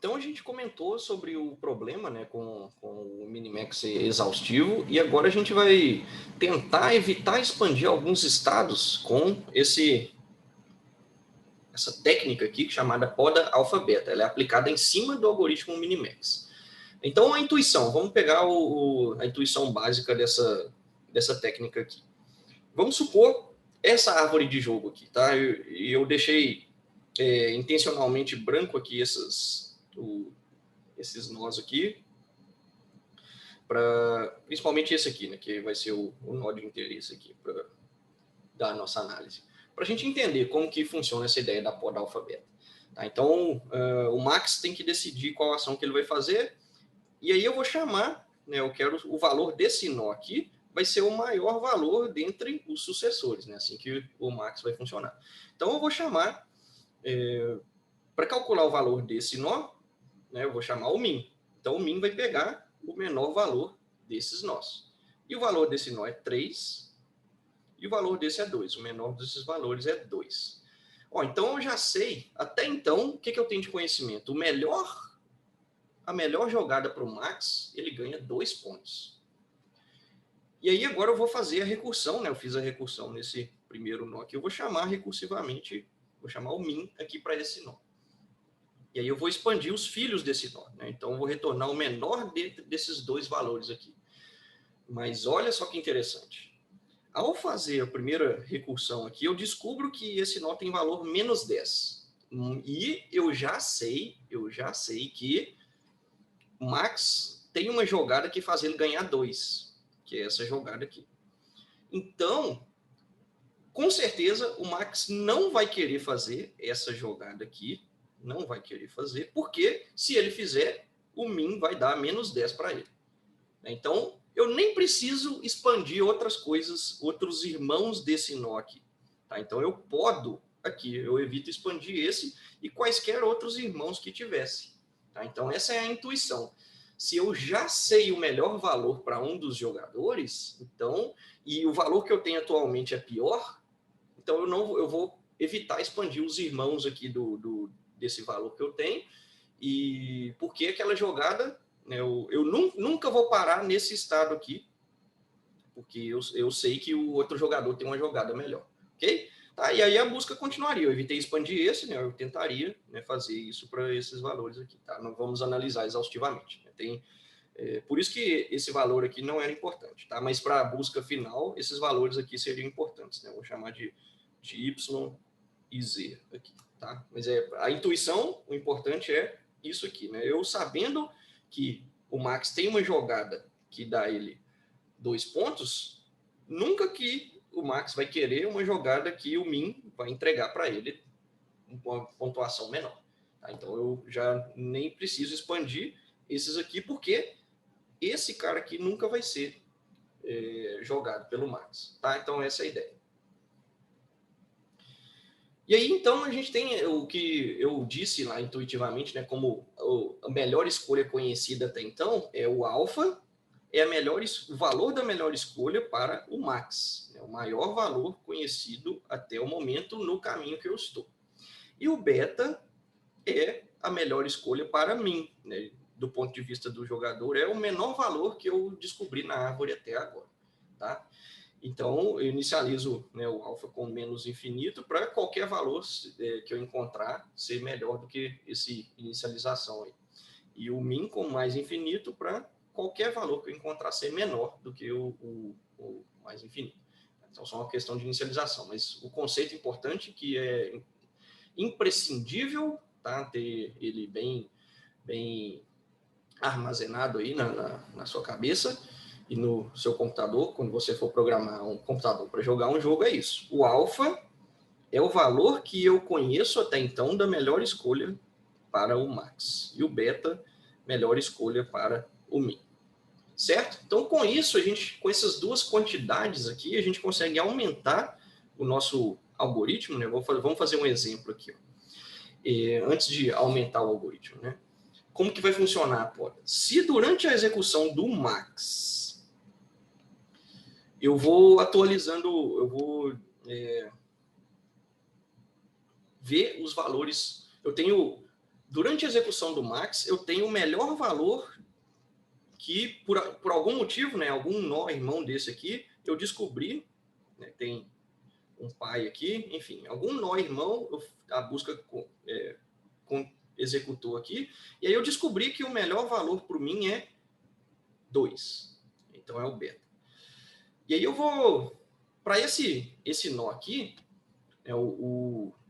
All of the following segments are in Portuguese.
Então a gente comentou sobre o problema, né, com o Minimax exaustivo, e agora a gente vai tentar evitar expandir alguns estados com essa técnica aqui chamada poda alfa-beta. Ela é aplicada em cima do algoritmo Minimax. Então a intuição, vamos pegar a intuição básica dessa técnica aqui. Vamos supor essa árvore de jogo aqui, tá? Eu deixei intencionalmente branco aqui esses nós aqui, principalmente esse aqui, né, que vai ser o nó de interesse aqui para dar a nossa análise, para a gente entender como que funciona essa ideia da poda alfa-beta. Tá? Então, o Max tem que decidir qual ação que ele vai fazer, e aí eu vou chamar, né, eu quero o valor desse nó aqui, vai ser o maior valor dentre os sucessores, né, assim que o Max vai funcionar. Então, eu vou chamar, para calcular o valor desse nó, né, eu vou chamar o min. Então, o min vai pegar o menor valor desses nós. E o valor desse nó é 3, e o valor desse é 2. O menor desses valores é 2. Então, eu já sei, até então, o que eu tenho de conhecimento? A melhor jogada para o Max, ele ganha 2 pontos. E aí, agora eu vou fazer a recursão, né? Eu fiz a recursão nesse primeiro nó aqui. Eu vou chamar recursivamente, vou chamar o min aqui para esse nó. E aí eu vou expandir os filhos desse nó, né? Então, eu vou retornar o menor desses 2 valores aqui. Mas olha só que interessante. Ao fazer a primeira recursão aqui, eu descubro que esse nó tem valor menos 10. E eu já sei que o Max tem uma jogada que faz ele ganhar 2, que é essa jogada aqui. Então, com certeza, o Max não vai querer fazer essa jogada aqui, não vai querer fazer, porque se ele fizer, o min vai dar menos 10 para ele. Então, eu nem preciso expandir outras coisas, outros irmãos desse nó aqui. Tá? Então, eu podo aqui, eu evito expandir esse e quaisquer outros irmãos que tivesse. Tá? Então, essa é a intuição. Se eu já sei o melhor valor para um dos jogadores, então, e o valor que eu tenho atualmente é pior, então eu vou evitar expandir os irmãos aqui desse valor que eu tenho, e porque aquela jogada, né, eu nunca vou parar nesse estado aqui, porque eu sei que o outro jogador tem uma jogada melhor, ok? Tá, e aí a busca continuaria, eu evitei expandir esse, né, eu tentaria, né, fazer isso para esses valores aqui, tá? Não vamos analisar exaustivamente, né? Por isso que esse valor aqui não era importante, tá? Mas para a busca final, esses valores aqui seriam importantes, né? Eu vou chamar de Y e Z aqui, tá? Mas a intuição, o importante é isso aqui, né? Eu sabendo que o Max tem uma jogada que dá ele 2 pontos, nunca que o Max vai querer uma jogada que o min vai entregar para ele uma pontuação menor. Tá? Então eu já nem preciso expandir esses aqui, porque esse cara aqui nunca vai ser jogado pelo Max. Tá? Então essa é a ideia. E aí, então, a gente tem o que eu disse lá intuitivamente, né, como a melhor escolha conhecida até então é o alfa, é o valor da melhor escolha para o max, né, o maior valor conhecido até o momento no caminho que eu estou. E o beta é a melhor escolha para mim, né, do ponto de vista do jogador, é o menor valor que eu descobri na árvore até agora, tá? Então, eu inicializo, né, o alfa com menos infinito para qualquer valor que eu encontrar ser melhor do que esse inicialização aí. E o min com mais infinito para qualquer valor que eu encontrar ser menor do que o mais infinito. Então, só uma questão de inicialização. Mas o conceito importante que é imprescindível, tá, ter ele bem armazenado aí na sua cabeça e no seu computador, quando você for programar um computador para jogar um jogo, é isso. O alfa é o valor que eu conheço até então da melhor escolha para o max. E o beta, melhor escolha para o min. Certo? Então, com isso, com essas duas quantidades aqui, a gente consegue aumentar o nosso algoritmo, né? Vamos fazer um exemplo aqui. Antes de aumentar o algoritmo, né? Como que vai funcionar a poda? Se durante a execução do max eu vou atualizando, eu vou ver os valores. Eu tenho durante a execução do max, eu tenho o melhor valor que, por algum motivo, né, algum nó irmão desse aqui, eu descobri, né, tem um pai aqui, enfim, algum nó irmão, a busca executou aqui, e aí eu descobri que o melhor valor para mim é 2. Então é o beta. E aí eu vou, para esse nó aqui,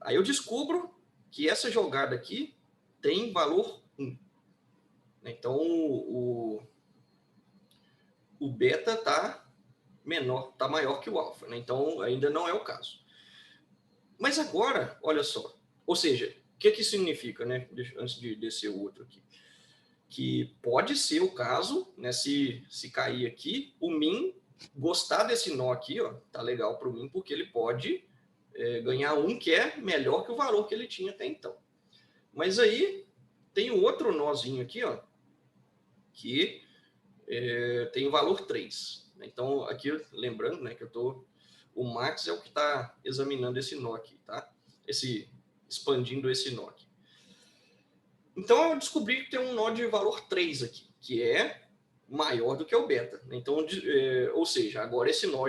aí eu descubro que essa jogada aqui tem valor 1. Então o beta está maior que o alfa, né? Então ainda não é o caso. Mas agora, olha só, ou seja, o que isso significa, né? Antes de descer o outro aqui, que pode ser o caso, né? Se cair aqui, o min gostar desse nó aqui, ó, tá legal para o min, porque ele pode ganhar um que é melhor que o valor que ele tinha até então. Mas aí tem um outro nozinho aqui, ó, que tem o valor 3. Então, aqui, lembrando, né, que o max é o que está examinando esse nó aqui, tá? Expandindo esse nó aqui. Então, eu descobri que tem um nó de valor 3 aqui, que é maior do que o beta. Então, ou seja, agora esse nó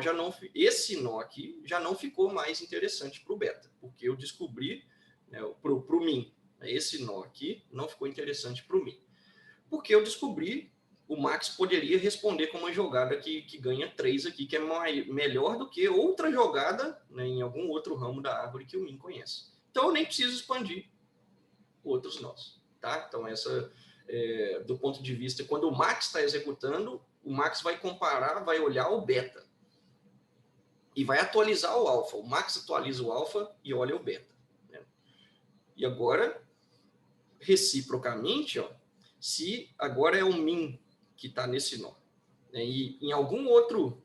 aqui já não ficou mais interessante para o beta, porque eu descobri, né, para o min, esse nó aqui não ficou interessante para o min, porque eu descobri o max poderia responder com uma jogada que ganha 3 aqui, que é melhor do que outra jogada, né, em algum outro ramo da árvore que o min conhece. Então, eu nem preciso expandir outros nós. Tá? Então, do ponto de vista, quando o max está executando, o max vai comparar, vai olhar o beta e vai atualizar o alfa. O max atualiza o alfa e olha o beta. Né? E agora, reciprocamente, ó, se agora é o min que está nesse nó, né? E em algum outro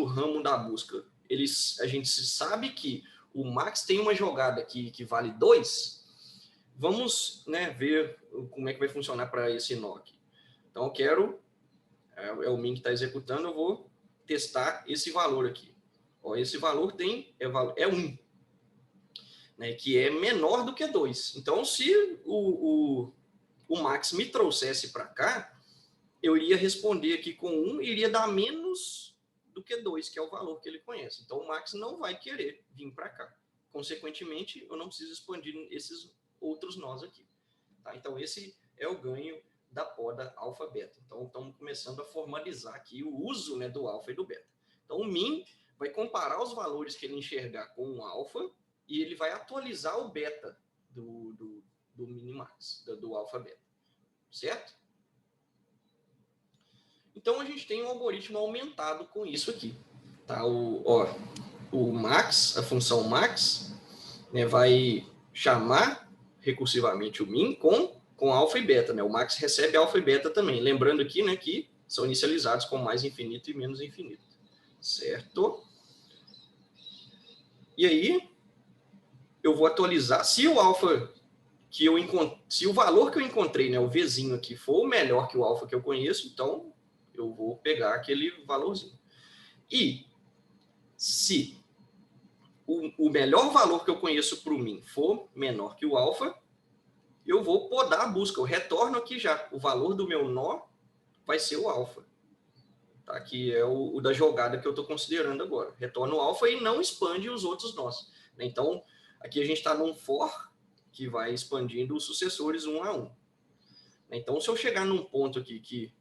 ramo da busca, a gente sabe que o max tem uma jogada que vale 2, vamos, né, ver como é que vai funcionar para esse nó aqui. Então, eu quero, o min que está executando, eu vou testar esse valor aqui. Ó, esse valor é 1, né, que é menor do que 2. Então, se o max me trouxesse para cá, eu iria responder aqui com 1 e iria dar menos do que 2, que é o valor que ele conhece. Então, o max não vai querer vir para cá. Consequentemente, eu não preciso expandir esses outros nós aqui. Tá? Então, esse é o ganho da poda alfa-beta. Então, estamos começando a formalizar aqui o uso, né, do alfa e do beta. Então, o min vai comparar os valores que ele enxergar com o alfa e ele vai atualizar o beta do minimax, do alfa-beta. Certo? Então, a gente tem um algoritmo aumentado com isso aqui. Tá? O max, a função max, né, vai chamar recursivamente o min com alfa e beta. Né? O max recebe alfa e beta também. Lembrando aqui, né, que são inicializados com mais infinito e menos infinito. Certo? E aí, eu vou atualizar. Se o alfa se o valor que eu encontrei, né, o Vzinho aqui, for o melhor que o alfa que eu conheço, então eu vou pegar aquele valorzinho. E se o melhor valor que eu conheço para o min for menor que o alfa, eu vou podar a busca. Eu retorno aqui já. O valor do meu nó vai ser o alfa. Tá? Que é o da jogada que eu estou considerando agora. Retorno o alfa e não expande os outros nós. Então, aqui a gente está num for que vai expandindo os sucessores um a um. Então, se eu chegar num ponto aqui que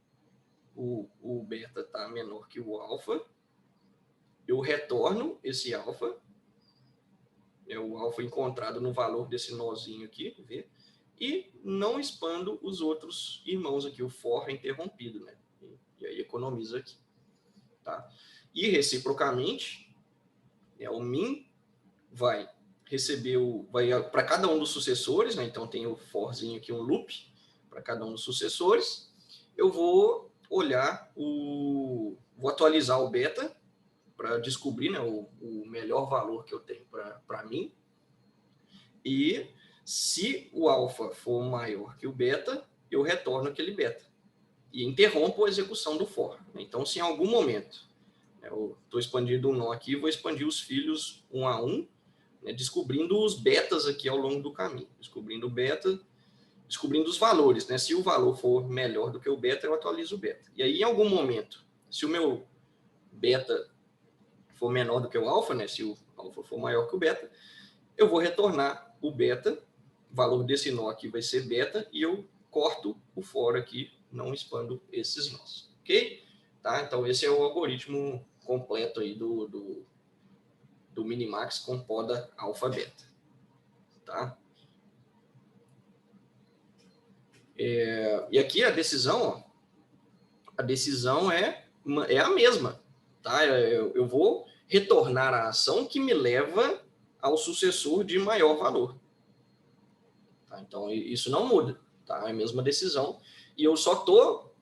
o beta está menor que o alfa, eu retorno esse alfa, o alfa encontrado no valor desse nozinho aqui, vê? E não expando os outros irmãos aqui, o for interrompido, né? E aí economiza aqui. Tá? E reciprocamente, o min vai receber para cada um dos sucessores, né? Então tem o forzinho aqui, um loop, para cada um dos sucessores. Eu vou olhar vou atualizar o beta para descobrir, né, o melhor valor que eu tenho para mim. E se o alfa for maior que o beta, eu retorno aquele beta e interrompo a execução do for. Então, se em algum momento eu estou expandindo um nó aqui, vou expandir os filhos um a um, né, descobrindo os betas aqui ao longo do caminho. Descobrindo o beta descobrindo os valores, né? Se o valor for melhor do que o beta, eu atualizo o beta. E aí, em algum momento, se o meu beta for menor do que o alfa, né? Se o alfa for maior que o beta, eu vou retornar o beta, o valor desse nó aqui vai ser beta, e eu corto o for aqui, não expando esses nós, ok? Tá? Então, esse é o algoritmo completo aí do Minimax com poda alfa-beta. Tá? E aqui a decisão, ó, a decisão é a mesma. Tá? Eu vou retornar a ação que me leva ao sucessor de maior valor. Tá? Então, isso não muda. Tá? É a mesma decisão. E eu só estou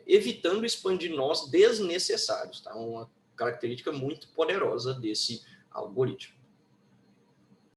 evitando expandir nós desnecessários. Tá? Uma característica muito poderosa desse algoritmo.